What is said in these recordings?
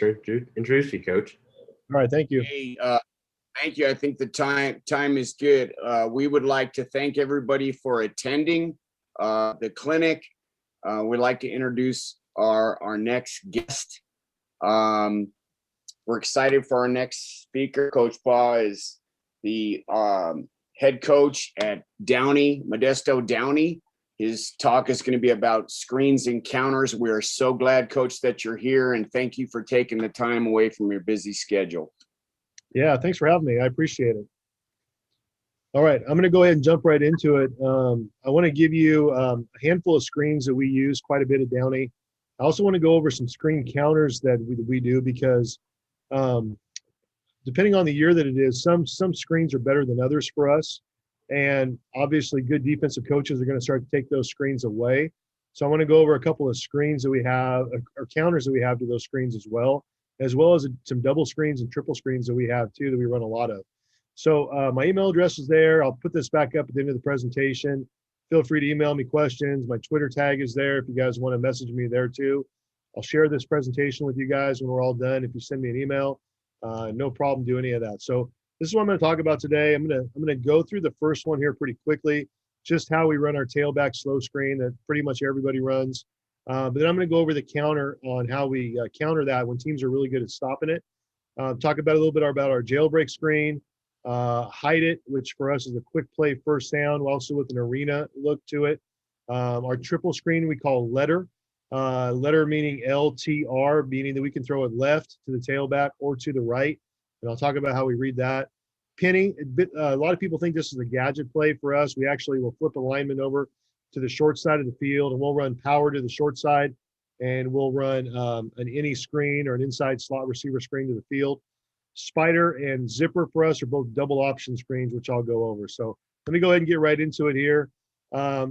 Introduce you, Coach. All right, thank you. Hey, thank you. I think the time is good. We would like to thank everybody for attending the clinic. We'd like to introduce our next guest. We're excited for our next speaker. Coach Paul is the head coach at Downey, Modesto Downey. His talk is going to be about screens and counters. We are so glad, Coach, that you're here, and thank you for taking the time away from your busy schedule. Yeah, thanks for having me. I appreciate it. All right, I'm going to go ahead and jump right into it. I want to give you a handful of screens that we use quite a bit at Downey. I also want to go over some screen counters that we do because depending on the year that it is, some screens are better than others for us. And obviously good defensive coaches are going to start to take those screens away. So I want to go over a couple of screens that we have, or counters that we have to those screens as well as some double screens and triple screens that we have too, that we run a lot of. So my email address is there. I'll put this back up at the end of the presentation. Feel free to email me questions. My Twitter tag is there if you guys want to message me there too. I'll share this presentation with you guys when we're all done. If you send me an email, no problem, do any of that. So this is what I'm going to talk about today. I'm going to go through the first one here pretty quickly, just how we run our tailback slow screen that pretty much everybody runs. But then I'm going to go over the counter on how we counter that when teams are really good at stopping it. Talk about a little bit about our jailbreak screen, hide it, which for us is a quick play first down, also with an arena look to it. Our triple screen we call letter. Letter meaning LTR, meaning that we can throw it left to the tailback or to the right. And I'll talk about how we read that. Pinning, a lot of people think this is a gadget play for us. We actually will flip a lineman over to the short side of the field, and we'll run power to the short side, and we'll run an any screen or an inside slot receiver screen to the field. Spider and zipper for us are both double option screens, which I'll go over. So let me go ahead and get right into it here.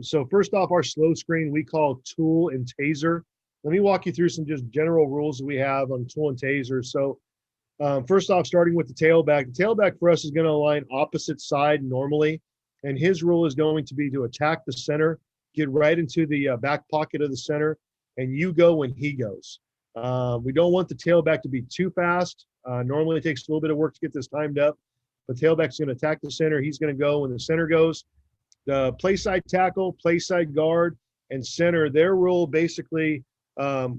So first off, our slow screen we call tool and taser. Let me walk you through some just general rules that we have on tool and taser. So first off, starting with the tailback. The tailback for us is going to align opposite side normally, and his rule is going to be to attack the center, get right into the back pocket of the center, and you go when he goes. We don't want the tailback to be too fast. Normally it takes a little bit of work to get this timed up, but tailback's going to attack the center. He's going to go when the center goes. The play side tackle, play side guard, and center, their rule basically,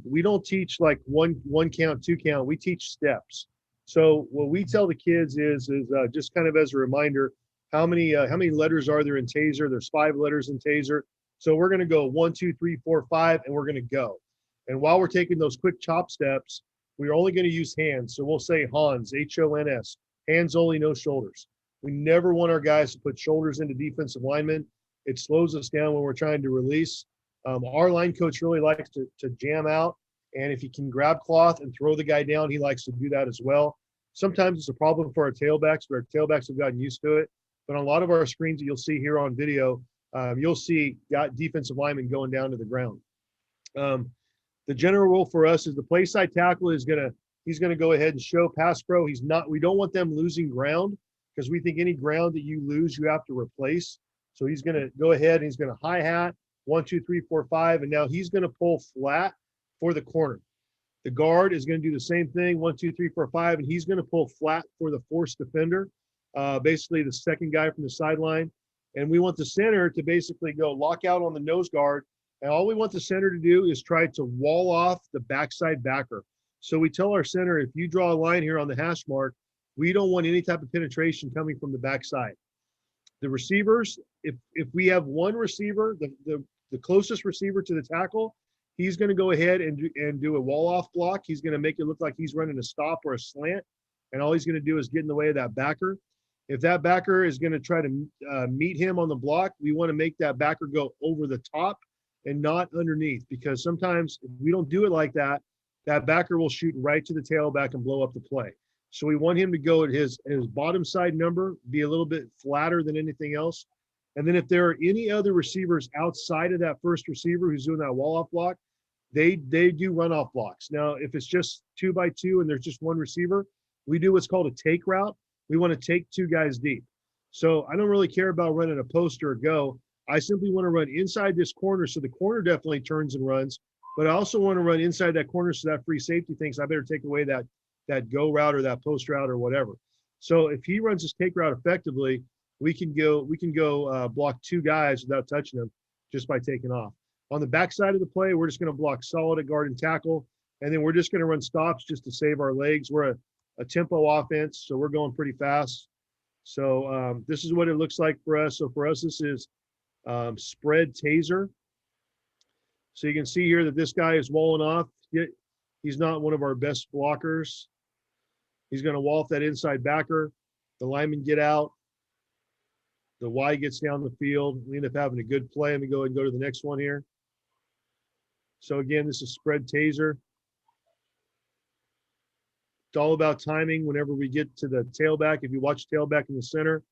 we don't teach like one count, two count. We teach steps. So what we tell the kids is just kind of as a reminder, how many letters are there in Taser? There's 5 letters in Taser. So we're going to go 1, 2, 3, 4, 5, and we're going to go. And while we're taking those quick chop steps, we're only going to use hands. So we'll say Hans, H-O-N-S, hands only, no shoulders. We never want our guys to put shoulders into defensive linemen. It slows us down when we're trying to release. Our line coach really likes to jam out. And if he can grab cloth and throw the guy down, he likes to do that as well. Sometimes it's a problem for our tailbacks, but our tailbacks have gotten used to it. But on a lot of our screens that you'll see here on video, you'll see defensive linemen going down to the ground. The general rule for us is the play side tackle he's going to go ahead and show pass pro. We don't want them losing ground because we think any ground that you lose, you have to replace. So he's going to go ahead and he's going to hi hat 1, 2, 3, 4, 5, and now he's going to pull flat for the corner. The guard is going to do the same thing, 1, 2, 3, 4, 5, and he's going to pull flat for the force defender, basically the second guy from the sideline. And we want the center to basically go lock out on the nose guard. And all we want the center to do is try to wall off the backside backer. So we tell our center, if you draw a line here on the hash mark, we don't want any type of penetration coming from the backside. The receivers, if we have one receiver, the closest receiver to the tackle, he's going to go ahead and do a wall-off block. He's going to make it look like he's running a stop or a slant, and all he's going to do is get in the way of that backer. If that backer is going to try to meet him on the block, we want to make that backer go over the top and not underneath, because sometimes if we don't do it like that, that backer will shoot right to the tailback and blow up the play. So we want him to go at his bottom side number, be a little bit flatter than anything else. And then if there are any other receivers outside of that first receiver who's doing that wall-off block, they do runoff blocks. Now, if it's just 2 by 2 and there's just one receiver, we do what's called a take route. We want to take 2 guys deep. So I don't really care about running a post or a go. I simply want to run inside this corner, so the corner definitely turns and runs, But I also want to run inside that corner so that free safety thinks I better take away that go route or that post route or whatever. So if he runs his take route effectively, we can go block two guys without touching them just by taking off. On the backside of the play, we're just going to block solid at guard and tackle, and then we're just going to run stops just to save our legs. We're a tempo offense, so we're going pretty fast. So this is what it looks like for us. So for us, this is spread taser. So you can see here that this guy is walling off. He's not one of our best blockers. He's going to wall off that inside backer. The linemen get out. The Y gets down the field. We end up having a good play. Let me go ahead and go to the next one here. So again, this is spread taser. It's all about timing whenever we get to the tailback. If you watch tailback in the center,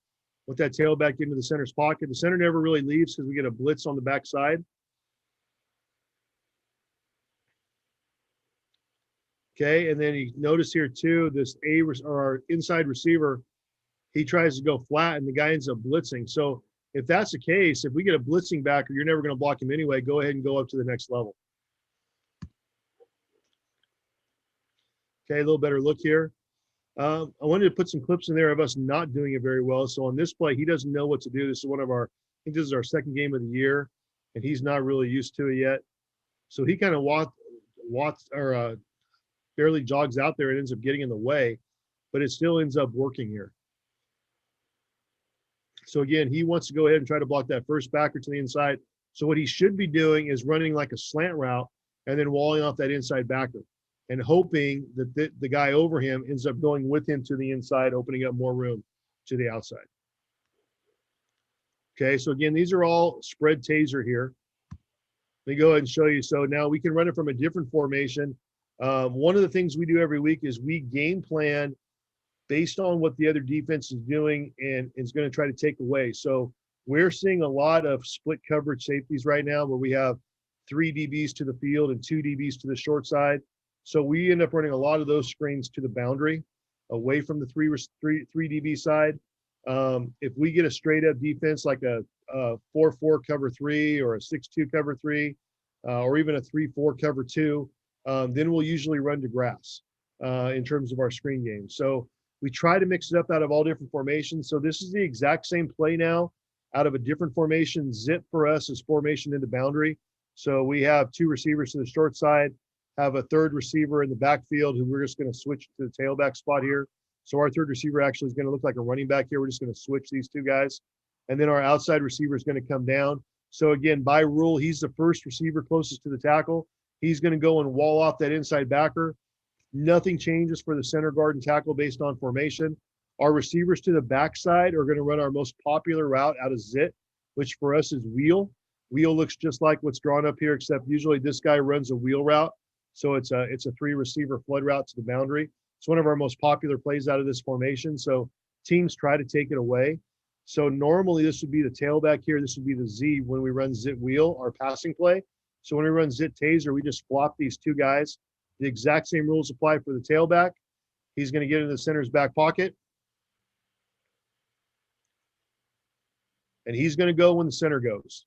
let that tailback into the center's pocket. The center never really leaves because we get a blitz on the backside. Okay, and then you notice here too, this our inside receiver, he tries to go flat and the guy ends up blitzing. So if that's the case, if we get a blitzing backer, you're never going to block him anyway. Go ahead and go up to the next level. Okay, a little better look here. I wanted to put some clips in there of us not doing it very well. So on this play, he doesn't know what to do. This is one of our, I think this is our second game of the year, and he's not really used to it yet. So he kind of barely jogs out there and ends up getting in the way, but it still ends up working here. So again, he wants to go ahead and try to block that first backer to the inside. So what he should be doing is running like a slant route and then walling off that inside backer and hoping that the guy over him ends up going with him to the inside, opening up more room to the outside. Okay, so again, these are all spread taser here. Let me go ahead and show you. So now we can run it from a different formation. One of the things we do every week is we game plan based on what the other defense is doing and is going to try to take away. So we're seeing a lot of split coverage safeties right now where we have 3 DBs to the field and 2 DBs to the short side. So we end up running a lot of those screens to the boundary away from the 3 DB side. If we get a straight up defense like a 4-4 cover 3 or a 6-2 cover 3 or even a 3-4 cover 2, then we'll usually run to grass in terms of our screen game. So we try to mix it up out of all different formations. So this is the exact same play now out of a different formation. Zip for us is formation into boundary. So we have 2 receivers to the short side, have a 3rd receiver in the backfield who we're just going to switch to the tailback spot here. So our 3rd receiver actually is going to look like a running back here. We're just going to switch these 2 guys. And then our outside receiver is going to come down. So again, by rule, he's the first receiver closest to the tackle. He's going to go and wall off that inside backer. Nothing changes for the center guard and tackle based on formation. Our receivers to the backside are going to run our most popular route out of zit, which for us is wheel. Wheel looks just like what's drawn up here, except usually this guy runs a wheel route. So it's a 3 receiver flood route to the boundary. It's one of our most popular plays out of this formation. So teams try to take it away. So normally this would be the tailback here. This would be the Z when we run zit wheel, our passing play. So when we run zit taser, we just flop these 2 guys. The exact same rules apply for the tailback. He's going to get into the center's back pocket. And he's going to go when the center goes.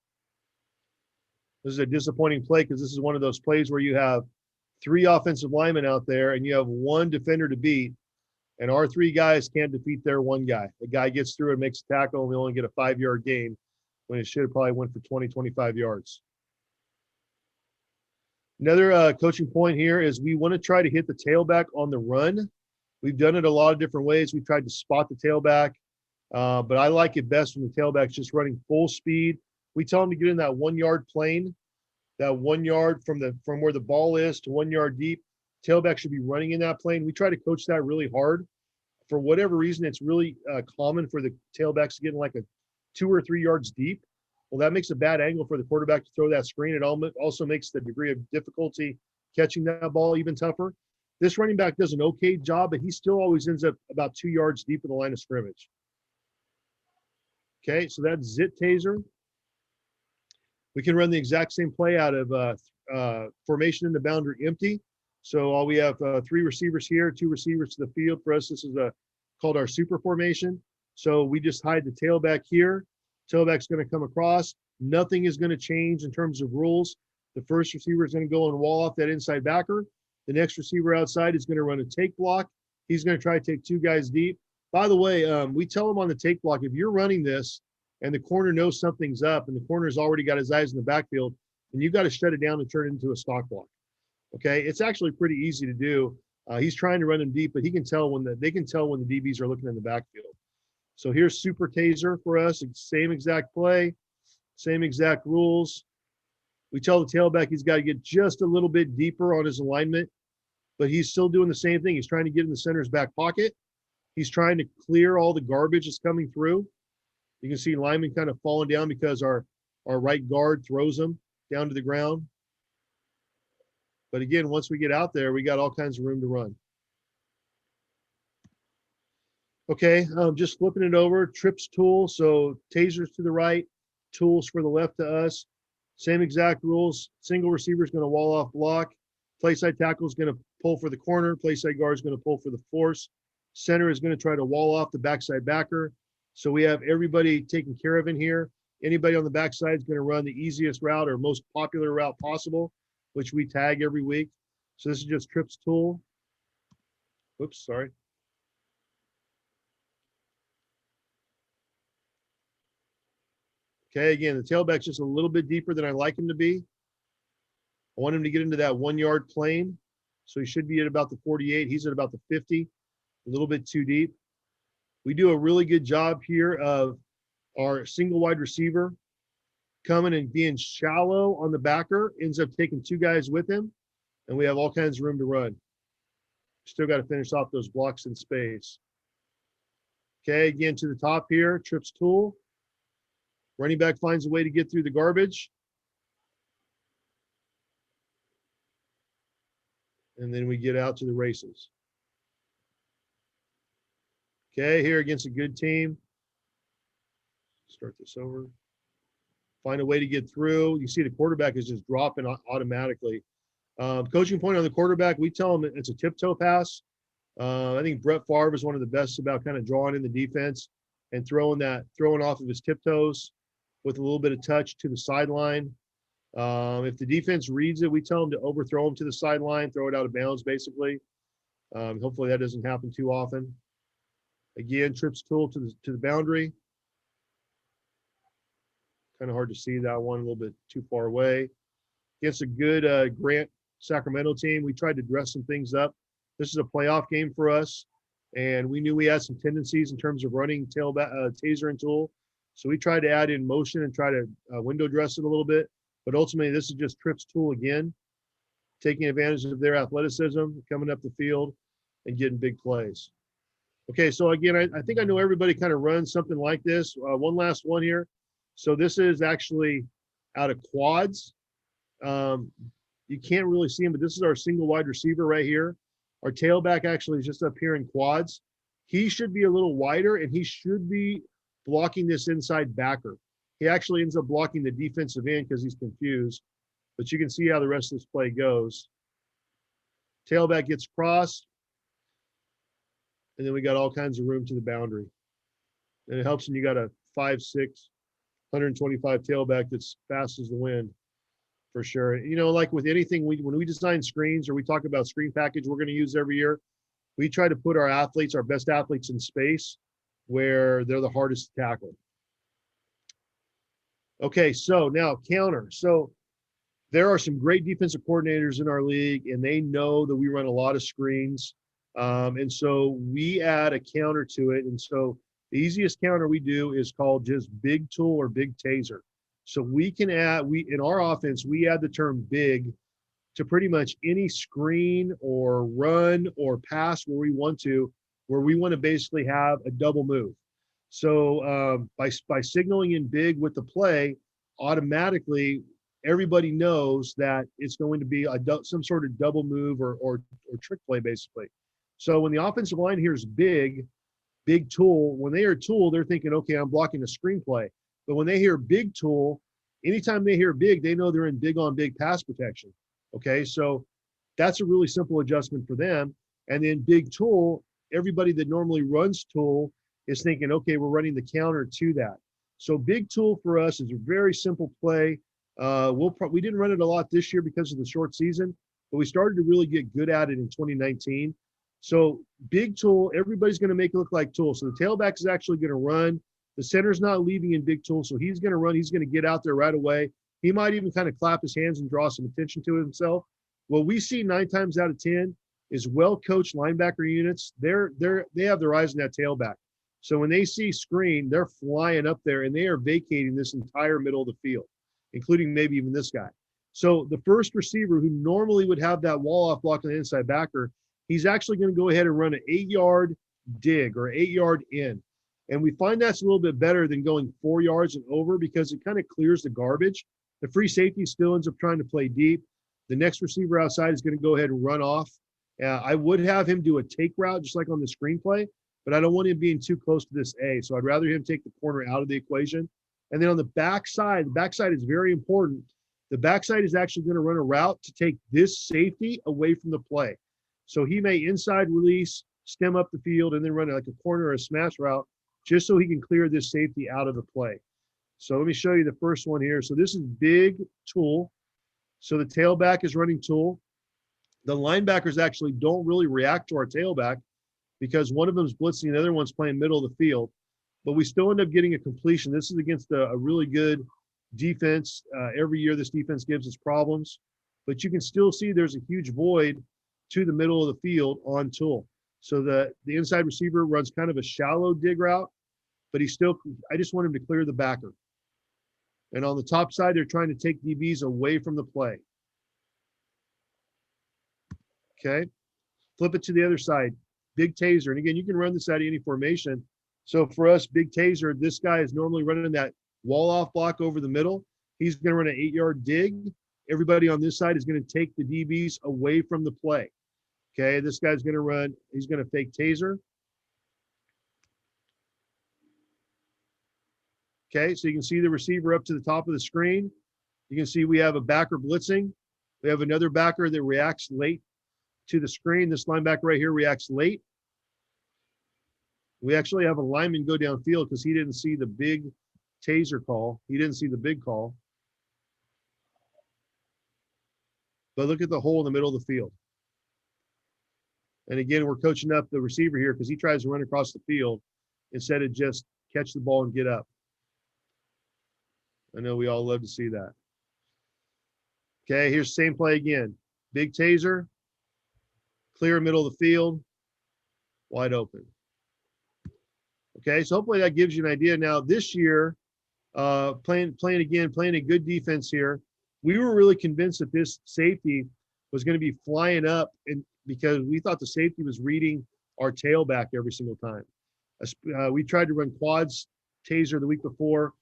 This is a disappointing play because this is one of those plays where you have 3 offensive linemen out there and you have 1 defender to beat. And our 3 guys can't defeat their 1 guy. The guy gets through and makes a tackle and we only get a 5-yard gain when it should have probably went for 20, 25 yards. Another coaching point here is we want to try to hit the tailback on the run. We've done it a lot of different ways. We've tried to spot the tailback, but I like it best when the tailback's just running full speed. We tell them to get in that 1-yard plane, that 1 yard from where the ball is to 1 yard deep. Tailback should be running in that plane. We try to coach that really hard. For whatever reason, it's really common for the tailbacks to get in like a 2 or 3 yards deep. Well, that makes a bad angle for the quarterback to throw that screen. It also makes the degree of difficulty catching that ball even tougher. This running back does an okay job, but he still always ends up about 2 yards deep in the line of scrimmage. Okay, so that's zit taser. We can run the exact same play out of formation in the boundary empty. So we have 3 receivers here, 2 receivers to the field. For us, this is called our super formation. So we just hide the tailback here. Tailback's going to come across. Nothing is going to change in terms of rules. The first receiver is going to go and wall off that inside backer. The next receiver outside is going to run a take block. He's going to try to take 2 guys deep. By the way, we tell him on the take block, if you're running this and the corner knows something's up and the corner's already got his eyes in the backfield, then you've got to shut it down and turn it into a stock block. Okay, it's actually pretty easy to do. He's trying to run them deep, but he can tell when they can tell when the DBs are looking in the backfield. So here's super taser for us. Same exact play, same exact rules. We tell the tailback he's got to get just a little bit deeper on his alignment, but he's still doing the same thing. He's trying to get in the center's back pocket. He's trying to clear all the garbage that's coming through. You can see lineman kind of falling down because our right guard throws him down to the ground. But again, once we get out there, we got all kinds of room to run. Okay, just flipping it over, trips tool. So tasers to the right, tools for the left to us. Same exact rules. Single receiver is going to wall off block. Play side tackle is going to pull for the corner. Play side guard is going to pull for the force. Center is going to try to wall off the backside backer. So we have everybody taken care of in here. Anybody on the backside is going to run the easiest route or most popular route possible, which we tag every week. So this is just trips tool. Whoops, sorry. Okay, again, the tailback's just a little bit deeper than I like him to be. I want him to get into that 1 yard plane. So he should be at about the 48. He's at about the 50, a little bit too deep. We do a really good job here of our single wide receiver coming and being shallow on the backer, ends up taking 2 guys with him, and we have all kinds of room to run. Still got to finish off those blocks in space. Okay, again to the top here, trips tool. Running back finds a way to get through the garbage. And then we get out to the races. Okay, here against a good team. Start this over. Find a way to get through. You see the quarterback is just dropping automatically. Coaching point on the quarterback, we tell him it's a tiptoe pass. I think Brett Favre is one of the best about kind of drawing in the defense and throwing off of his tiptoes with a little bit of touch to the sideline. If the defense reads it, we tell them to overthrow him to the sideline, throw it out of bounds, basically. Hopefully that doesn't happen too often. Again, trips tool to the boundary. Kind of hard to see that one, a little bit too far away. Against a good Grant Sacramento team, we tried to dress some things up. This is a playoff game for us, and we knew we had some tendencies in terms of running taser and tool. So we tried to add in motion and try to window dress it a little bit. But ultimately, this is just trips tool again, taking advantage of their athleticism, coming up the field, and getting big plays. Okay, so again, I think I know everybody kind of runs something like this. One last one here. So this is actually out of quads. You can't really see him, but this is our single wide receiver right here. Our tailback actually is just up here in quads. He should be a little wider, and he should be blocking this inside backer. He actually ends up blocking the defensive end because he's confused, but you can see how the rest of this play goes. Tailback gets crossed, and then we got all kinds of room to the boundary. And it helps when you got a 5'6", 125 tailback that's fast as the wind, for sure. You know, like with anything, when we design screens or we talk about screen package we're going to use every year, we try to put our best athletes in space where they're the hardest to tackle. Okay, so now counter. So there are some great defensive coordinators in our league, and they know that we run a lot of screens. And so we add a counter to it. And so the easiest counter we do is called just big tool or big taser. So we can add, in our offense, we add the term big to pretty much any screen or run or pass where we want to basically have a double move. So by signaling in big with the play, automatically everybody knows that it's going to be some sort of double move or trick play, basically. So when the offensive line hears big tool, when they hear tool, they're thinking, okay, I'm blocking a screenplay. But when they hear big tool, anytime they hear big, they know they're in big on big pass protection. Okay, so that's a really simple adjustment for them. And then big tool, everybody that normally runs tool is thinking, okay, we're running the counter to that. So big tool for us is a very simple play. We didn't run it a lot this year because of the short season, but we started to really get good at it in 2019. So big tool, everybody's going to make it look like tool. So the tailback is actually going to run. The center's not leaving in big tool, so he's going to run. He's going to get out there right away. He might even kind of clap his hands and draw some attention to himself. What we see 9 times out of 10 is well-coached linebacker units. They have their eyes on that tailback. So when they see screen, they're flying up there and they are vacating this entire middle of the field, including maybe even this guy. So the first receiver who normally would have that wall-off block on the inside backer, he's actually going to go ahead and run an 8-yard dig or 8-yard in. And we find that's a little bit better than going 4 yards and over because it kind of clears the garbage. The free safety still ends up trying to play deep. The next receiver outside is going to go ahead and run off. I would have him do a take route just like on the screenplay, but I don't want him being too close to this A. So I'd rather him take the corner out of the equation. And then on the backside is very important. The backside is actually going to run a route to take this safety away from the play. So he may inside release, stem up the field, and then run like a corner or a smash route just so he can clear this safety out of the play. So let me show you the first one here. So this is big tool. So the tailback is running tool. The linebackers actually don't really react to our tailback because one of them is blitzing, the other one's playing middle of the field. But we still end up getting a completion. This is against a really good defense. Every year this defense gives us problems. But you can still see there's a huge void to the middle of the field on tool. So the inside receiver runs kind of a shallow dig route, but I just want him to clear the backer. And on the top side, they're trying to take DBs away from the play. Okay, flip it to the other side. Big taser. And again, you can run this out of any formation. So for us, big taser, this guy is normally running that wall-off block over the middle. He's going to run an 8-yard dig. Everybody on this side is going to take the DBs away from the play. Okay, this guy's going to run. He's going to fake taser. Okay, so you can see the receiver up to the top of the screen. You can see we have a backer blitzing. We have another backer that reacts late to the screen. This linebacker right here reacts late. We actually have a lineman go downfield because he didn't see the big taser call. He didn't see the big call. But look at the hole in the middle of the field. And again, we're coaching up the receiver here because he tries to run across the field instead of just catch the ball and get up. I know we all love to see that. Okay, here's the same play again. Big taser, clear middle of the field, wide open. Okay, so hopefully that gives you an idea. Now this year, playing a good defense here, we were really convinced that this safety was going to be flying up, and because we thought the safety was reading our tailback every single time. We tried to run quads taser the week before.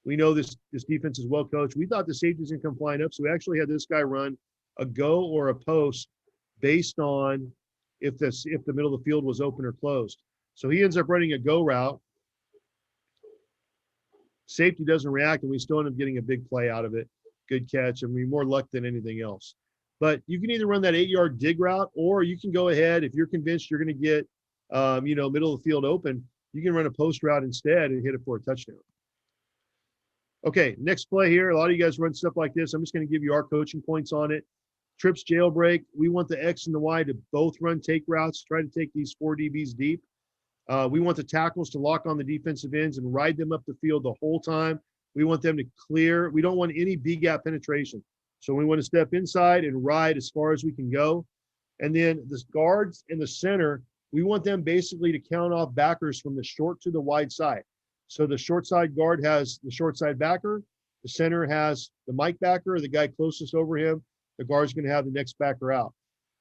We know this defense is well coached. We thought the safety was going to come flying up, so we actually had this guy run a go or a post based on if the middle of the field was open or closed. So he ends up running a go route. Safety doesn't react, and we still end up getting a big play out of it. Good catch. I mean, more luck than anything else. But you can either run that 8-yard dig route, or you can go ahead if you're convinced you're going to get, middle of the field open. You can run a post route instead and hit it for a touchdown. Okay, next play here. A lot of you guys run stuff like this. I'm just going to give you our coaching points on it. Trips jailbreak. We want the X and the Y to both run take routes, try to take these 4 DBs deep. We want the tackles to lock on the defensive ends and ride them up the field the whole time. We want them to clear. We don't want any B gap penetration. So we want to step inside and ride as far as we can go. And then the guards in the center, we want them basically to count off backers from the short to the wide side. So the short side guard has the short side backer. The center has the Mike backer, the guy closest over him. The guard's going to have the next backer out.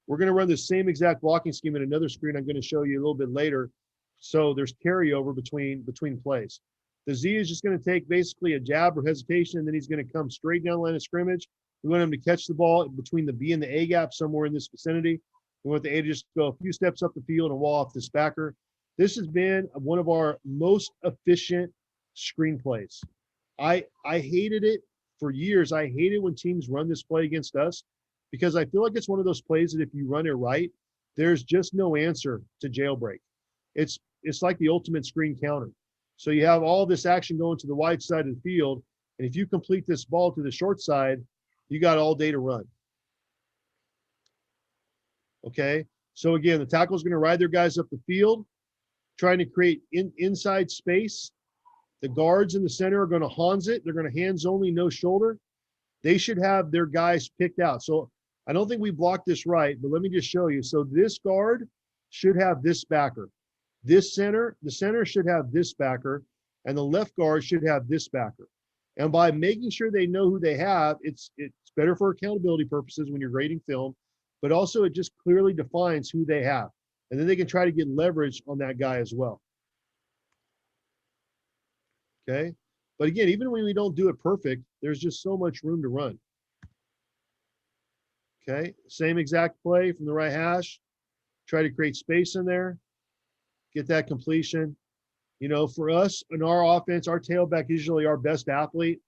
We're going to run the same exact blocking scheme in another screen I'm going to show you a little bit later. So there's carryover between plays. The Z is just going to take basically a jab or hesitation, and then he's going to come straight down the line of scrimmage. We want him to catch the ball between the B and the A gap somewhere in this vicinity. We want the A to just go a few steps up the field and wall off this backer. This has been one of our most efficient screenplays. I hated it for years. I hated when teams run this play against us because I feel like it's one of those plays that if you run it right, there's just no answer to jailbreak. It's like the ultimate screen counter. So you have all this action going to the wide side of the field, And if you complete this ball to the short side, you got all day to run. Okay. So again, the tackle is going to ride their guys up the field, trying to create inside space. The guards in the center are going to Hans it. They're going to hands only, no shoulder. They should have their guys picked out. So I don't think we blocked this right, but let me just show you. So this guard should have this backer. This center, the center should have this backer, and the left guard should have this backer. And by making sure they know who they have, it's better for accountability purposes when you're grading film, but also it just clearly defines who they have. And then they can try to get leverage on that guy as well. Okay. But again, even when we don't do it perfect, there's just so much room to run. Okay. Same exact play from the right hash. Try to create space in there. Get that completion. You know, for us in our offense, our tailback is usually our best athlete.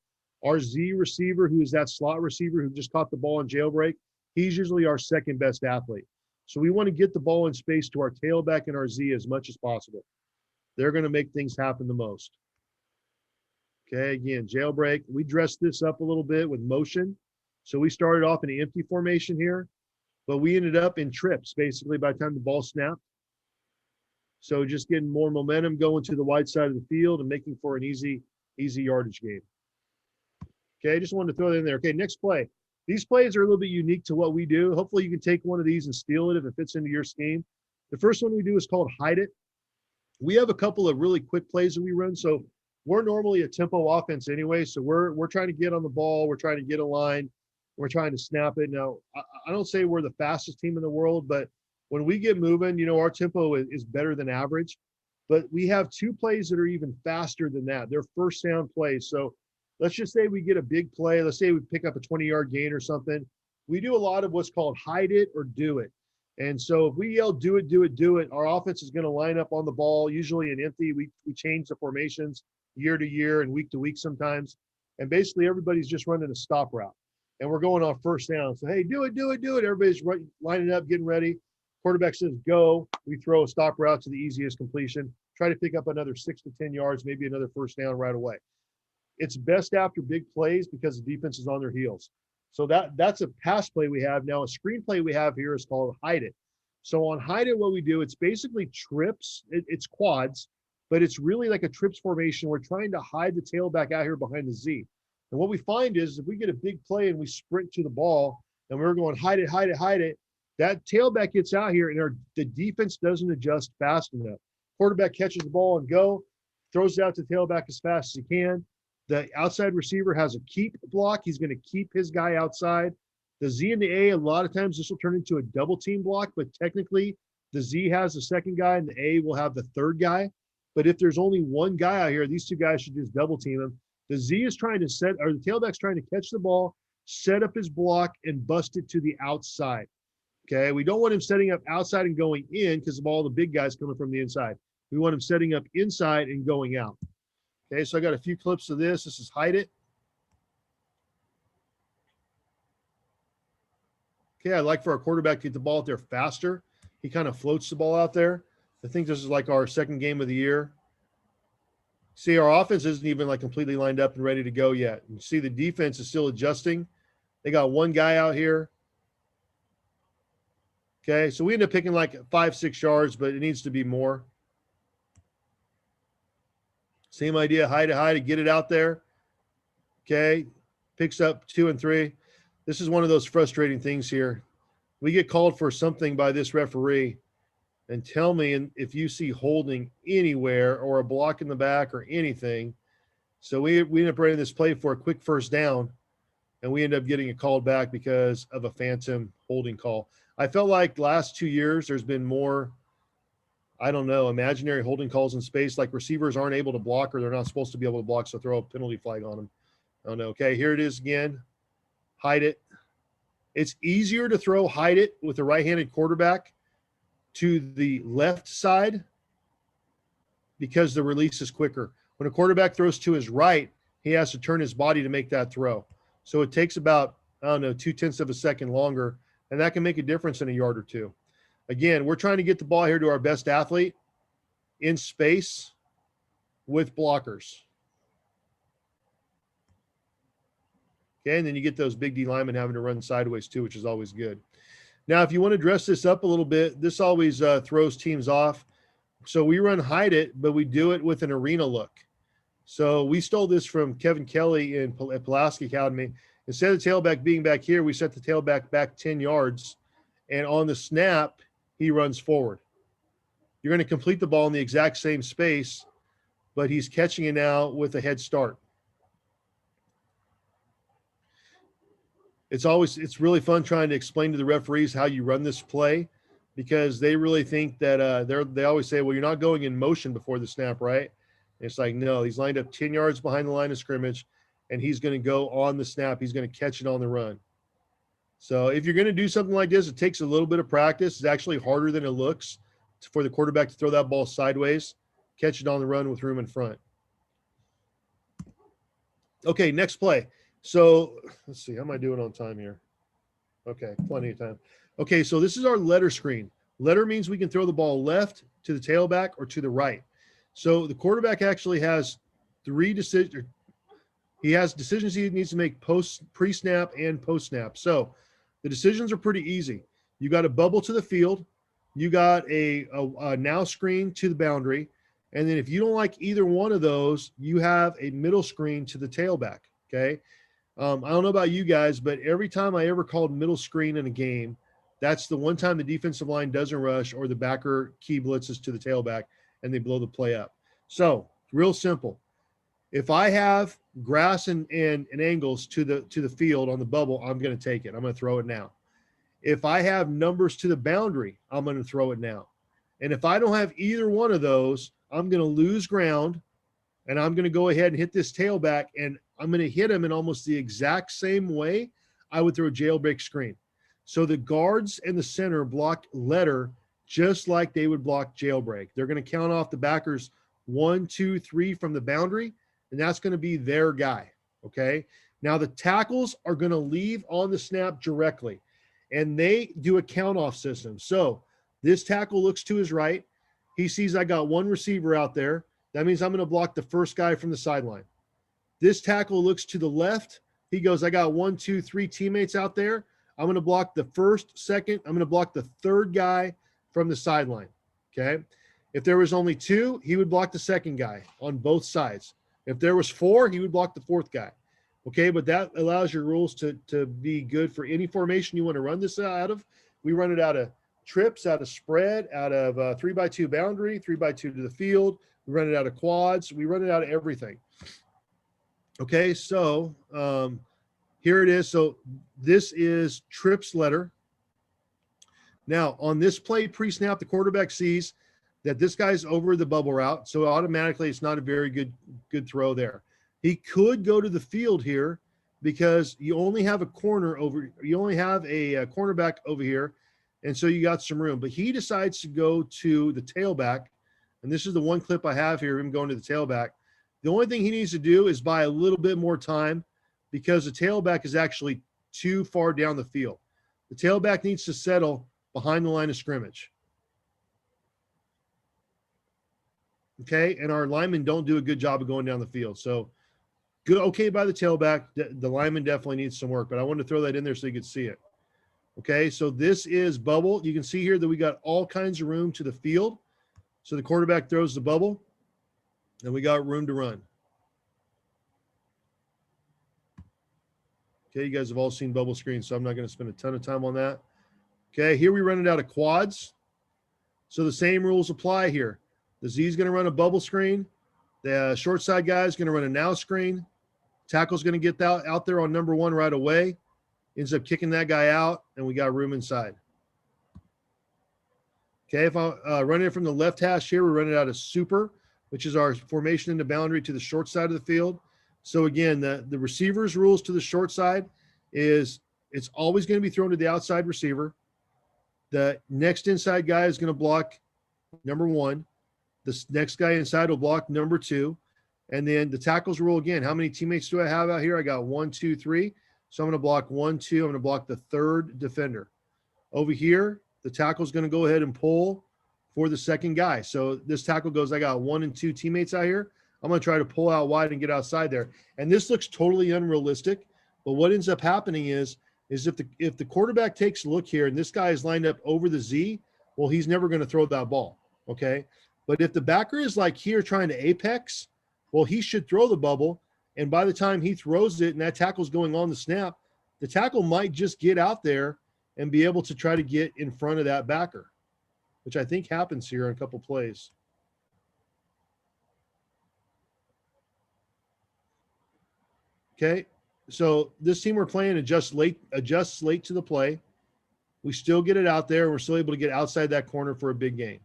Our Z receiver, who is that slot receiver who just caught the ball in jailbreak, he's usually our second best athlete. So we want to get the ball in space to our tailback and our Z as much as possible. They're going to make things happen the most. Okay, again, jailbreak. We dressed this up a little bit with motion. So we started off in an empty formation here, but we ended up in trips basically by the time the ball snapped. So just getting more momentum going to the wide side of the field and making for an easy yardage game. Okay, I just wanted to throw that in there. Okay, next play. These plays are a little bit unique to what we do. Hopefully you can take one of these and steal it if it fits into your scheme. The first one we do is called hide it. We have a couple of really quick plays that we run. So we're normally a tempo offense anyway. So we're trying to get on the ball. We're trying to get a line. We're trying to snap it. Now, I don't say we're the fastest team in the world, but when we get moving, you know, our tempo is better than average. But we have two plays that are even faster than that. They're first down plays. So let's just say we get a big play. Let's say we pick up a 20-yard gain or something. We do a lot of what's called hide it or do it. And so if we yell, do it, do it, do it, our offense is going to line up on the ball, usually in empty. We change the formations year to year and week to week sometimes. And basically everybody's just running a stop route. And we're going on first down. So, hey, do it, do it, do it. Everybody's lining up, getting ready. Quarterback says, go. We throw a stop route to the easiest completion. Try to pick up another 6 to 10 yards, maybe another first down right away. It's best after big plays because the defense is on their heels. So that's a pass play we have. Now a screen play we have here is called hide it. So on hide it, what we do, it's basically trips. It's quads, but it's really like a trips formation. We're trying to hide the tailback out here behind the Z. And what we find is if we get a big play and we sprint to the ball and we're going hide it, hide it, hide it, that tailback gets out here and the defense doesn't adjust fast enough. Quarterback catches the ball and go, throws it out to tailback as fast as he can. The outside receiver has a keep block. He's going to keep his guy outside. The Z and the A, a lot of times this will turn into a double team block, but technically the Z has the second guy and the A will have the third guy. But if there's only one guy out here, these two guys should just double team him. The Z is trying to the tailback's trying to catch the ball, set up his block, and bust it to the outside. Okay, we don't want him setting up outside and going in because of all the big guys coming from the inside. We want him setting up inside and going out. Okay, so I got a few clips of this. This is hide it. Okay, I'd like for our quarterback to get the ball out there faster. He kind of floats the ball out there. I think this is like our second game of the year. See, our offense isn't even like completely lined up and ready to go yet. You see the defense is still adjusting. They got one guy out here. Okay, so we end up picking like 5-6 yards, but it needs to be more. Same idea, hide it, get it out there. Okay, picks up 2 and 3. This is one of those frustrating things here. We get called for something by this referee, and tell me if you see holding anywhere or a block in the back or anything. So we end up running this play for a quick first down, and we end up getting it called back because of a phantom holding call. I felt like last 2 years there's been more, I don't know, imaginary holding calls in space, like receivers aren't able to block or they're not supposed to be able to block, so throw a penalty flag on them. I don't know. Okay, here it is again. Hide it. It's easier to throw hide it with a right-handed quarterback to the left side because the release is quicker. When a quarterback throws to his right, he has to turn his body to make that throw. So it takes about, I don't know, 0.2 of a second longer, and that can make a difference in a yard or two. Again, we're trying to get the ball here to our best athlete in space with blockers. Okay, and then you get those big D linemen having to run sideways too, which is always good. Now, if you want to dress this up a little bit, this always throws teams off. So we run hide it, but we do it with an arena look. So we stole this from Kevin Kelly at Pulaski Academy. Instead of the tailback being back here, we set the tailback back 10 yards. And on the snap, he runs forward. You're going to complete the ball in the exact same space, but he's catching it now with a head start. It's really fun trying to explain to the referees how you run this play, because they really think that they always say, well, you're not going in motion before the snap, right? And it's like, no, he's lined up 10 yards behind the line of scrimmage, and he's going to go on the snap. He's going to catch it on the run. So if you're going to do something like this, it takes a little bit of practice. It's actually harder than it looks for the quarterback to throw that ball sideways, catch it on the run with room in front. Okay, next play. So let's see, how am I doing on time here? Okay, plenty of time. Okay, so this is our letter screen. Letter means we can throw the ball left to the tailback or to the right. So the quarterback actually has three decisions. He has decisions he needs to make pre-snap and post-snap. So the decisions are pretty easy. You got a bubble to the field. You got a now screen to the boundary. And then if you don't like either one of those, you have a middle screen to the tailback, okay? I don't know about you guys, but every time I ever called middle screen in a game, that's the one time the defensive line doesn't rush or the backer key blitzes to the tailback and they blow the play up. So real simple. If I have grass and angles to the field on the bubble, I'm going to take it. I'm going to throw it now. If I have numbers to the boundary, I'm going to throw it now. And if I don't have either one of those, I'm going to lose ground, and I'm going to go ahead and hit this tailback, and I'm going to hit him in almost the exact same way I would throw a jailbreak screen. So the guards and the center block letter just like they would block jailbreak. They're going to count off the backers 1, 2, 3 from the boundary, and that's going to be their guy, okay? Now the tackles are going to leave on the snap directly, and they do a count-off system. So this tackle looks to his right. He sees I got one receiver out there. That means I'm going to block the first guy from the sideline. This tackle looks to the left. He goes, I got 1, 2, 3 teammates out there. I'm going to block the first, second. I'm going to block the third guy from the sideline, okay? If there was only 2, he would block the second guy on both sides. If there was 4, he would block the fourth guy, okay? But that allows your rules to be good for any formation you want to run this out of. We run it out of trips, out of spread, out of 3x2 boundary, 3x2 to the field. We run it out of quads. We run it out of everything. Okay, so here it is. So this is trips letter. Now, on this play pre-snap, the quarterback sees that this guy's over the bubble route, so automatically it's not a very good throw there. He could go to the field here because you only have a cornerback over here, and so you got some room. But he decides to go to the tailback, and this is the one clip I have here, him going to the tailback. The only thing he needs to do is buy a little bit more time because the tailback is actually too far down the field. The tailback needs to settle behind the line of scrimmage. Okay, and our linemen don't do a good job of going down the field. So good, okay by the tailback. The lineman definitely needs some work, but I wanted to throw that in there so you could see it. Okay, so this is bubble. You can see here that we got all kinds of room to the field. So the quarterback throws the bubble, and we got room to run. Okay, you guys have all seen bubble screens, so I'm not going to spend a ton of time on that. Okay, here we run it out of quads. So the same rules apply here. The Z is going to run a bubble screen. The short side guy is going to run a now screen. Tackle's going to get out there on number 1 right away. Ends up kicking that guy out, and we got room inside. Okay, if I run it from the left hash here, we run it out of super, which is our formation in the boundary to the short side of the field. So again, the receiver's rules to the short side is it's always going to be thrown to the outside receiver. The next inside guy is going to block number 1. The next guy inside will block number 2. And then the tackles rule again. How many teammates do I have out here? I got 1, 2, 3. So I'm going to block 1, 2. I'm going to block the third defender. Over here, the tackle is going to go ahead and pull for the second guy. So this tackle goes, I got 1 and 2 teammates out here. I'm going to try to pull out wide and get outside there. And this looks totally unrealistic But what ends up happening is if the quarterback takes a look here and this guy is lined up over the Z, well, he's never going to throw that ball. Okay. But if the backer is like here trying to apex, well, he should throw the bubble. And by the time he throws it and that tackle's going on the snap, the tackle might just get out there and be able to try to get in front of that backer, which I think happens here in a couple plays. Okay. So this team we're playing adjusts late to the play. We still get it out there. We're still able to get outside that corner for a big gain.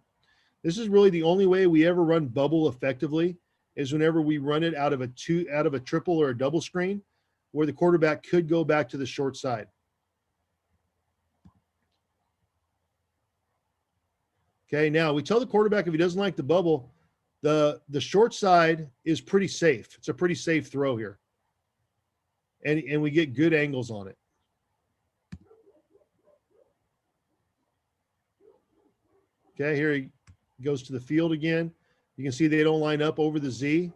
This is really the only way we ever run bubble effectively is whenever we run it out of a triple or a double screen where the quarterback could go back to the short side. Okay, now we tell the quarterback if he doesn't like the bubble, the short side is pretty safe. It's a pretty safe throw here. And we get good angles on it. Okay, here he goes to the field again. You can see they don't line up over the Z.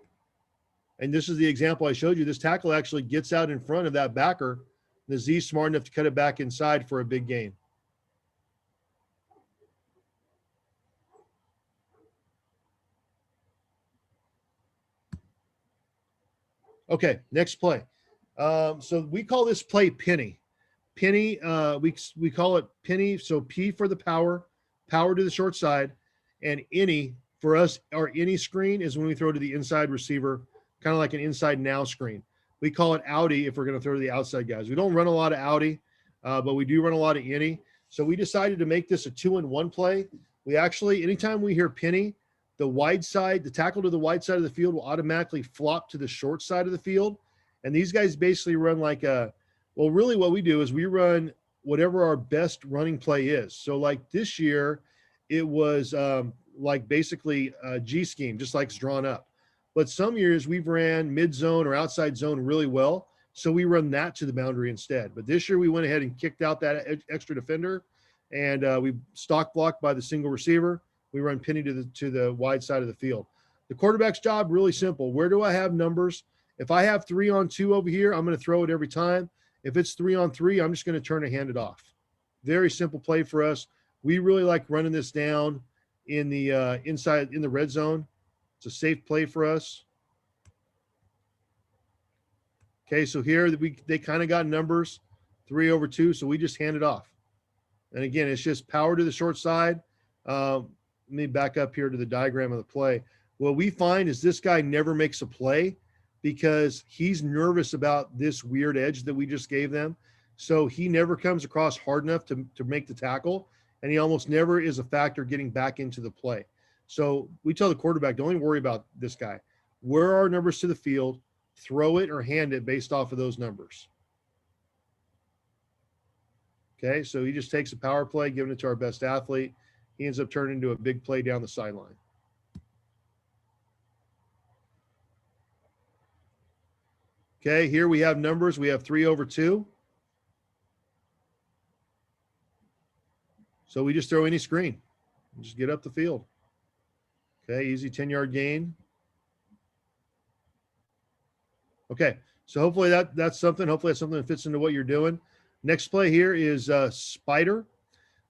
And this is the example I showed you. This tackle actually gets out in front of that backer. The Z's smart enough to cut it back inside for a big gain. Okay, next play. So we call this play penny. Penny, we call it penny. So P for the power to the short side, and any for us, our any screen is when we throw to the inside receiver, kind of like an inside now screen. We call it outie if we're going to throw to the outside guys. We don't run a lot of outie, but we do run a lot of any. So we decided to make this a 2-in-1 play. We actually, anytime we hear penny, the wide side, the tackle to the wide side of the field will automatically flop to the short side of the field. And these guys basically run like well, really what we do is we run whatever our best running play is. So like this year, it was like basically a G scheme, just like it's drawn up. But some years we've ran mid zone or outside zone really well. So we run that to the boundary instead. But this year we went ahead and kicked out that extra defender and we stock blocked by the single receiver. We run penny to the wide side of the field. The quarterback's job, really simple. Where do I have numbers? If I have 3-on-2 over here, I'm going to throw it every time. If it's 3-on-3, I'm just going to turn and hand it off. Very simple play for us. We really like running this down in the inside in the red zone. It's a safe play for us. Okay, so here they kind of got numbers 3/2, so we just hand it off. And again, it's just power to the short side. Let me back up here to the diagram of the play. What we find is this guy never makes a play because he's nervous about this weird edge that we just gave them. So he never comes across hard enough to make the tackle, and he almost never is a factor getting back into the play. So we tell the quarterback, don't even worry about this guy. Where are our numbers to the field? Throw it or hand it based off of those numbers. Okay, so he just takes a power play, giving it to our best athlete. He ends up turning into a big play down the sideline. Okay, here we have numbers. We have 3/2. So we just throw any screen. Just get up the field. Okay, easy 10-yard gain. Okay, so hopefully that's something. Hopefully that's something that fits into what you're doing. Next play here is spider.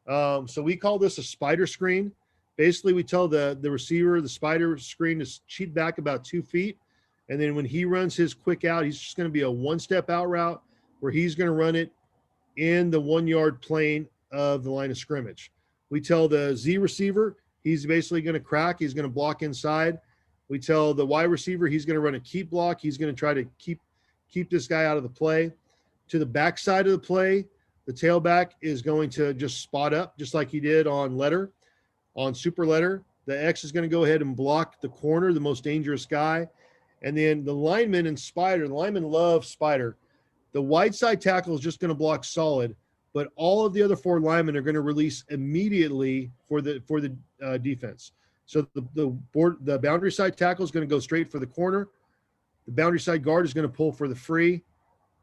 So we call this a spider screen. Basically, we tell the receiver the spider screen to cheat back about 2 feet. And then when he runs his quick out, he's just going to be a one-step out route where he's going to run it in the 1-yard plane of the line of scrimmage. We tell the Z receiver, he's basically going to crack. He's going to block inside. We tell the Y receiver, he's going to run a keep block. He's going to try to keep this guy out of the play. To the back side of the play, the tailback is going to just spot up, just like he did on super letter. The X is going to go ahead and block the corner, the most dangerous guy. And then the lineman and spider, the lineman love spider. The wide side tackle is just going to block solid, but all of the other 4 linemen are going to release immediately for the defense. So the boundary side tackle is going to go straight for the corner. The boundary side guard is going to pull for the free.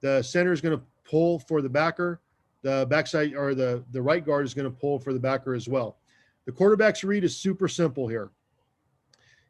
The center is going to pull for the backer. The backside or the right guard is going to pull for the backer as well. The quarterback's read is super simple here.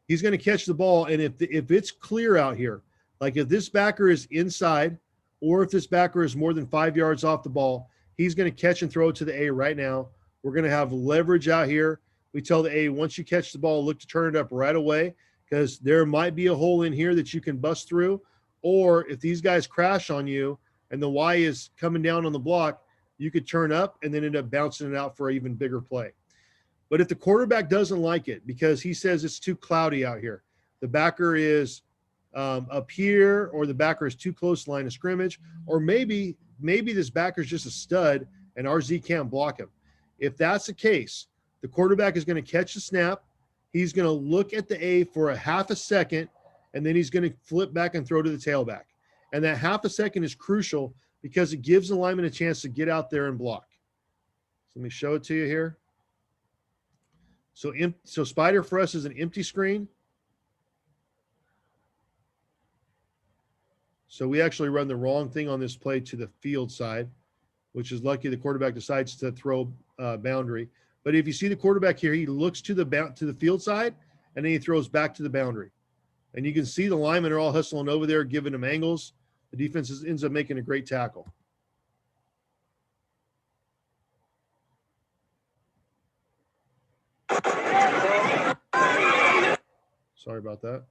He's going to catch the ball, and if it's clear out here, like if this backer is inside or if this backer is more than 5 yards off the ball, he's going to catch and throw it to the A right now. We're going to have leverage out here. We tell the A, once you catch the ball, look to turn it up right away, because there might be a hole in here that you can bust through. Or if these guys crash on you and the Y is coming down on the block, you could turn up and then end up bouncing it out for an even bigger play. But if the quarterback doesn't like it because he says it's too cloudy out here, the backer is up here, or the backer is too close to line of scrimmage, or maybe this backer is just a stud and RZ can't block him. If that's the case, the quarterback is going to catch the snap. He's going to look at the A for a half a second, and then he's going to flip back and throw to the tailback. And that half a second is crucial because it gives the lineman a chance to get out there and block. So let me show it to you here. So Spider for us is an empty screen. So we actually run the wrong thing on this play to the field side, which is lucky the quarterback decides to throw boundary. But if you see the quarterback here, he looks to the field side, and then he throws back to the boundary. And you can see the linemen are all hustling over there, giving him angles. The defense ends up making a great tackle. Sorry about that.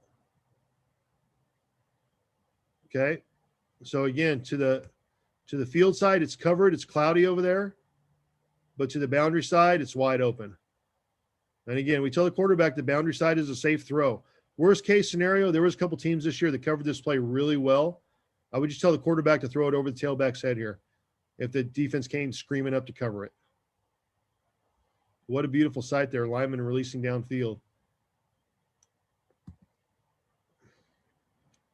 Okay. So again, to the field side, it's covered. It's cloudy over there. But to the boundary side, it's wide open. And again, we tell the quarterback the boundary side is a safe throw. Worst case scenario, there was a couple teams this year that covered this play really well. I would just tell the quarterback to throw it over the tailback's head here if the defense came screaming up to cover it. What a beautiful sight there, lineman releasing downfield.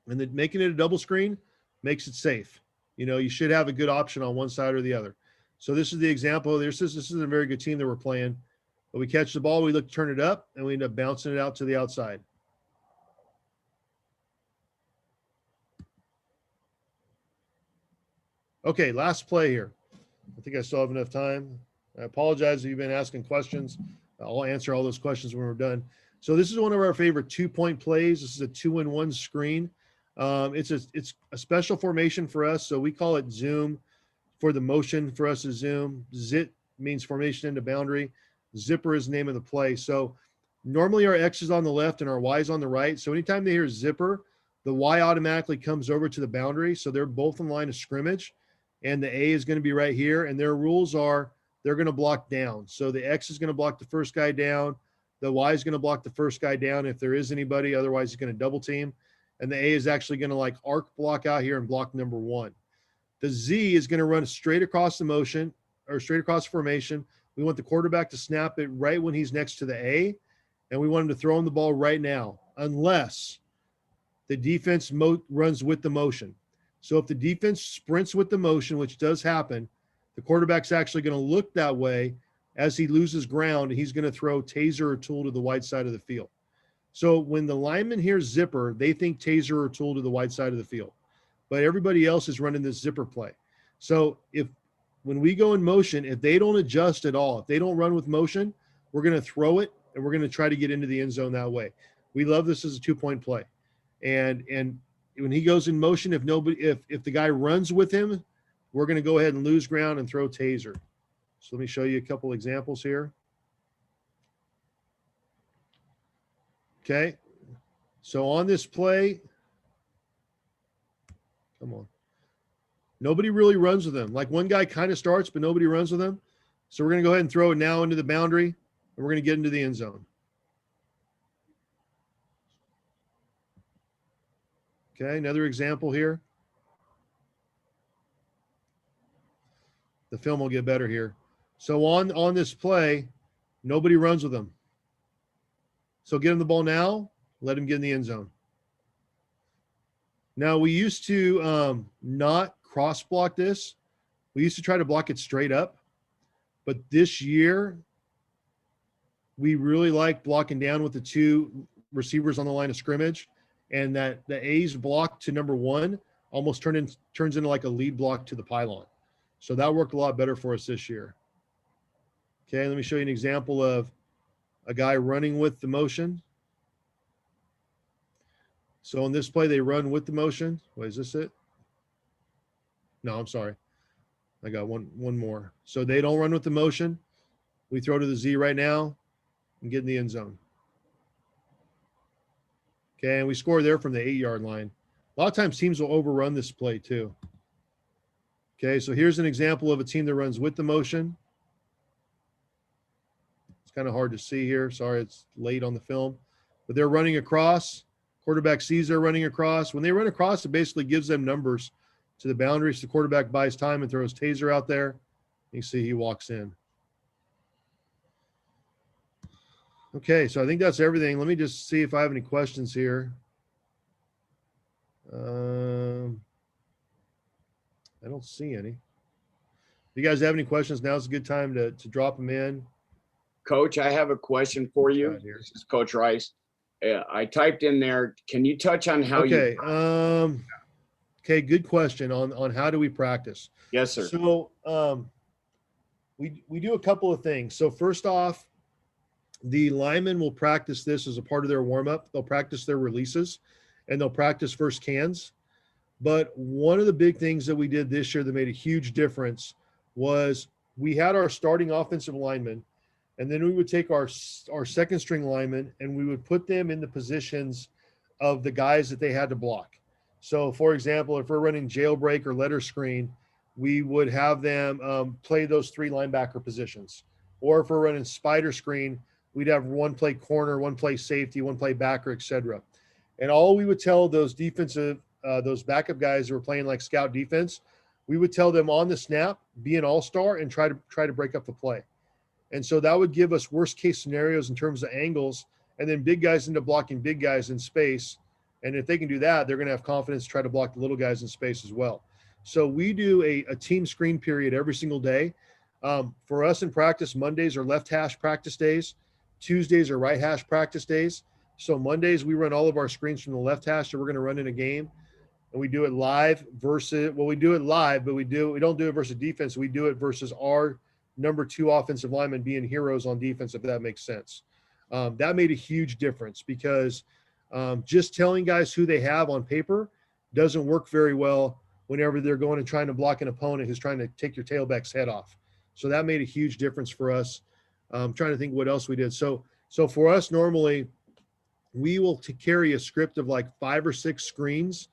And then making it a double screen makes it safe. You know, you should have a good option on one side or the other. So this is the example. This is a very good team that we're playing. But we catch the ball, we look to turn it up, and we end up bouncing it out to the outside. Okay, last play here. I think I still have enough time. I apologize if you've been asking questions. I'll answer all those questions when we're done. So this is one of our favorite 2-point plays. This is a 2-in-1 screen. It's a special formation for us, so we call it zoom. For the motion for us is zoom. Zit means formation into boundary. Zipper is the name of the play. So normally our X is on the left and our Y is on the right. So anytime they hear zipper, the Y automatically comes over to the boundary. So they're both in line of scrimmage, and the A is going to be right here. And their rules are they're going to block down. So the X is going to block the first guy down. The Y is going to block the first guy down if there is anybody. Otherwise, he's going to double team. And the A is actually going to like arc block out here and block number 1. The Z is going to run straight across the motion or straight across the formation. We want the quarterback to snap it right when he's next to the A, and we want him to throw him the ball right now, unless the defense runs with the motion. So if the defense sprints with the motion, which does happen, the quarterback's actually going to look that way as he loses ground, and he's going to throw taser or tool to the wide side of the field. So when the lineman hears zipper, they think taser or tool to the wide side of the field. But everybody else is running this zipper play. So when we go in motion, if they don't adjust at all, if they don't run with motion, we're going to throw it, and we're going to try to get into the end zone that way. We love this as a 2-point play. And when he goes in motion, if the guy runs with him, we're going to go ahead and lose ground and throw taser. So let me show you a couple examples here. Okay. So on this play, come on. Nobody really runs with him. Like one guy kind of starts, but nobody runs with him. So we're going to go ahead and throw it now into the boundary, and we're going to get into the end zone. Okay, another example here. The film will get better here. So on this play, nobody runs with him. So get him the ball now, let him get in the end zone. Now, we used to not cross block this. We used to try to block it straight up. But this year, we really like blocking down with the 2 receivers on the line of scrimmage, and that the A's block to number 1 almost turns into like a lead block to the pylon. So that worked a lot better for us this year. Okay, let me show you an example of a guy running with the motion. So on this play, they run with the motion. Wait, is this it? No, I'm sorry. I got one more. So they don't run with the motion. We throw to the Z right now and get in the end zone. Okay, and we score there from the 8-yard line. A lot of times teams will overrun this play too. Okay, so here's an example of a team that runs with the motion. It's kind of hard to see here. Sorry, it's late on the film. But they're running across. Quarterback sees they're running across. When they run across, it basically gives them numbers to the boundaries. The quarterback buys time and throws Taser out there. You see he walks in. Okay, so I think that's everything. Let me just see if I have any questions here. I don't see any. If you guys have any questions, now's a good time to drop them in. Coach, I have a question for you. This is Coach Rice. I typed in there. Can you touch on how you? Okay, good question on how do we practice? Yes, sir. So we do a couple of things. So first off, the linemen will practice this as a part of their warm-up. They'll practice their releases and they'll practice first cans. But one of the big things that we did this year that made a huge difference was we had our starting offensive linemen, and then we would take our second string linemen and we would put them in the positions of the guys that they had to block. So for example, if we're running jailbreak or letter screen, we would have them play those 3 linebacker positions. Or if we're running spider screen, we'd have one play corner, one play safety, one play backer, etc. And all we would tell those defensive, those backup guys who were playing like scout defense, we would tell them on the snap, be an all-star and try to break up the play. And so that would give us worst case scenarios in terms of angles, and then big guys into blocking big guys in space. And if they can do that, they're going to have confidence to try to block the little guys in space as well. So we do a team screen period every single day. For us in practice, Mondays are left hash practice days. Tuesdays are right hash practice days. So Mondays, we run all of our screens from the left hash that we're going to run in a game. And we do it live versus, well, we do it live, but we don't do it versus defense. We do it versus our number 2 offensive linemen being heroes on defense, if that makes sense. That made a huge difference because just telling guys who they have on paper doesn't work very well whenever they're going and trying to block an opponent who's trying to take your tailback's head off. So that made a huge difference for us. I'm trying to think what else we did. So for us, normally we will carry a script of like 5 or 6 screens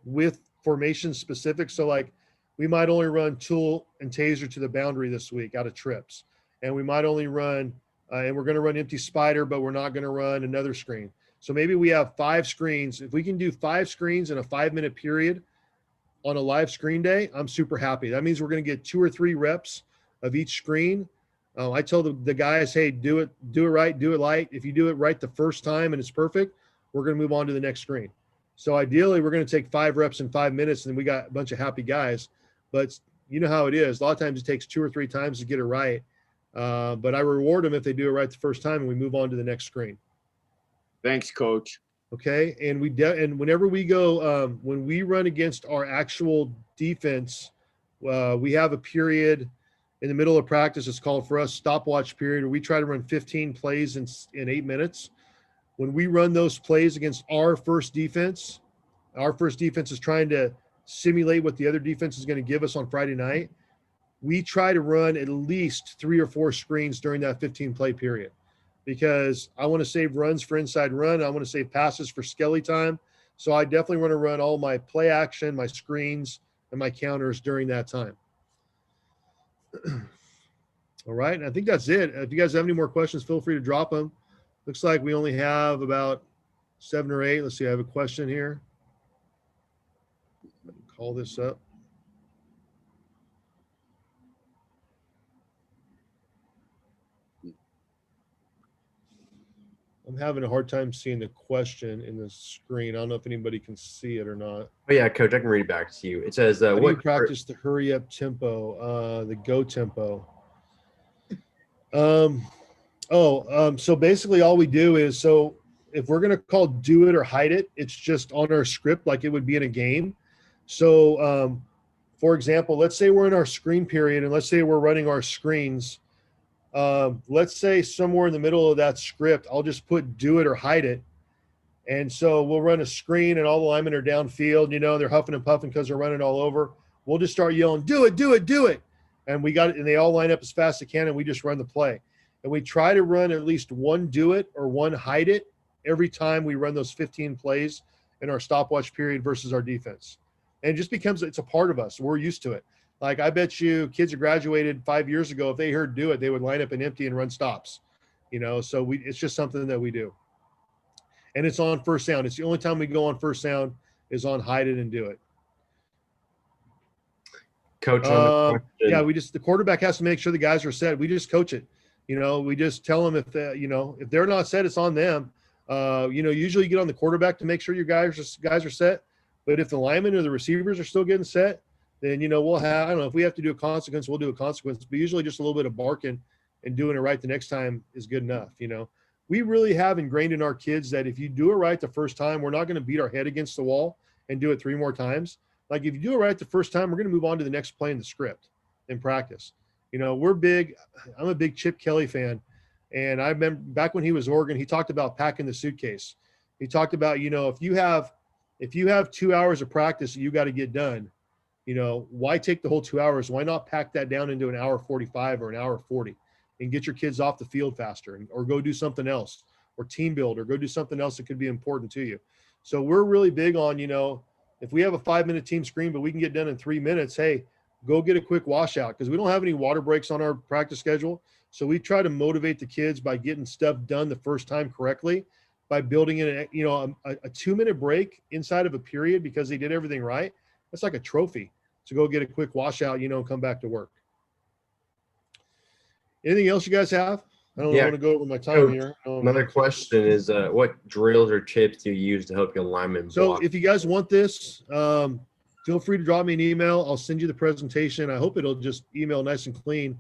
with formation specific. So like we might only run tool and taser to the boundary this week out of trips. And we might only run, and we're going to run empty spider, but we're not going to run another screen. So maybe we have 5 screens. If we can do 5 screens in a 5-minute period on a live screen day, I'm super happy. That means we're going to get 2 or 3 reps of each screen. I tell the guys, hey, do it right, do it light. If you do it right the first time and it's perfect, we're going to move on to the next screen. So ideally, we're going to take 5 reps in 5 minutes, and we got a bunch of happy guys. But you know how it is. A lot of times it takes 2 or 3 times to get it right. But I reward them if they do it right the first time, and we move on to the next screen. Thanks, Coach. Okay, and whenever we go, when we run against our actual defense, we have a period in the middle of practice. It's called for us stopwatch period, where we try to run 15 plays in 8 minutes. When we run those plays against our first defense is trying to simulate what the other defense is going to give us on Friday night. We try to run at least 3 or 4 screens during that 15 play period, because I want to save runs for inside run. I want to save passes for skelly time. So I definitely want to run all my play action, my screens, and my counters during that time. All right. I think that's it. If you guys have any more questions, feel free to drop them. Looks like we only have about 7 or 8. Let's see. I have a question here. Call this up. I'm having a hard time seeing the question in the screen. I don't know if anybody can see it or not. Oh yeah, Coach, I can read it back to you. It says, How do you practice the hurry up tempo, the go tempo? So basically all we do is, so if we're going to call do it or hide it, it's just on our script like it would be in a game. So for example, let's say we're in our screen period and let's say we're running our screens. Let's say somewhere in the middle of that script, I'll just put do it or hide it. And so we'll run a screen and all the linemen are downfield, they're huffing and puffing because they're running all over. we'll just start yelling, do it, do it, do it. And we got it, and they all line up as fast as they can, and we just run the play. And we try to run at least one do it or one hide it every time we run those 15 plays in our stopwatch period versus our defense. And it just becomes, it's a part of us. We're used to it. Like, I bet you kids who graduated 5 years ago, if they heard do it, they would line up and empty and run stops, so it's just something that we do. And it's on first sound. It's the only time we go on first sound is on hide it and do it. Coach, on the question, yeah, the quarterback has to make sure the guys are set. We just coach it. We just tell them if they're not set, it's on them. Usually you get on the quarterback to make sure your guys are set. But if the linemen or the receivers are still getting set, then, we'll have, I don't know, if we have to do a consequence, we'll do a consequence. But usually just a little bit of barking and doing it right the next time is good enough. We really have ingrained in our kids that if you do it right the first time, we're not going to beat our head against the wall and do it 3 more times. Like, if you do it right the first time, we're going to move on to the next play in the script in practice. We're big. I'm a big Chip Kelly fan. And I remember back when he was Oregon, he talked about packing the suitcase. He talked about, if you have 2 hours of practice that you got to get done, why take the whole 2 hours? Why not pack that down into an hour 45 or an hour 40 and get your kids off the field faster, or go do something else, or team build, or go do something else that could be important to you. So we're really big on, if we have a 5-minute team screen, but we can get done in 3 minutes, hey, go get a quick washout, because we don't have any water breaks on our practice schedule. So we try to motivate the kids by getting stuff done the first time correctly, by building in a 2-minute break inside of a period because they did everything right. That's like a trophy to go get a quick washout, and come back to work. Anything else you guys have? I don't want to go over my time here. Another question is, what drills or tips do you use to help your linemen block? So if you guys want this, feel free to drop me an email. I'll send you the presentation. I hope it'll just email nice and clean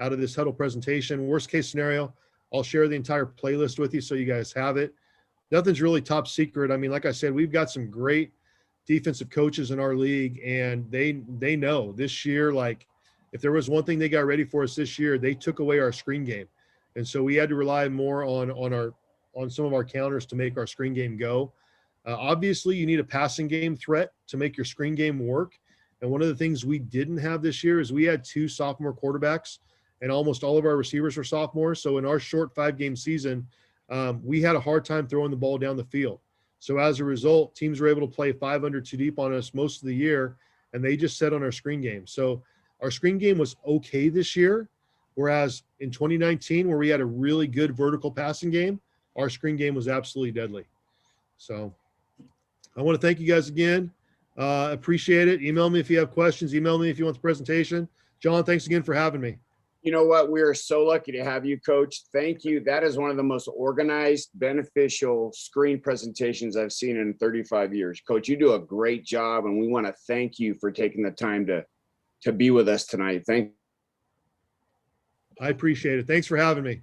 out of this huddle presentation. Worst case scenario, I'll share the entire playlist with you so you guys have it. Nothing's really top secret. I mean, like I said, we've got some great defensive coaches in our league, and they know this year, like, if there was one thing they got ready for us this year, they took away our screen game. And so we had to rely more on some of our counters to make our screen game go. Obviously, you need a passing game threat to make your screen game work. And one of the things we didn't have this year is we had 2 sophomore quarterbacks, and almost all of our receivers were sophomores. So in our short 5-game season, we had a hard time throwing the ball down the field. So as a result, teams were able to play 5 under 2 deep on us most of the year, and they just set on our screen game. So our screen game was okay this year, whereas in 2019, where we had a really good vertical passing game, our screen game was absolutely deadly. So I want to thank you guys again. Appreciate it. Email me if you have questions. Email me if you want the presentation. John, thanks again for having me. You know what? We are so lucky to have you, Coach. Thank you. That is one of the most organized, beneficial screen presentations I've seen in 35 years. Coach, you do a great job, and we want to thank you for taking the time to be with us tonight. I appreciate it. Thanks for having me.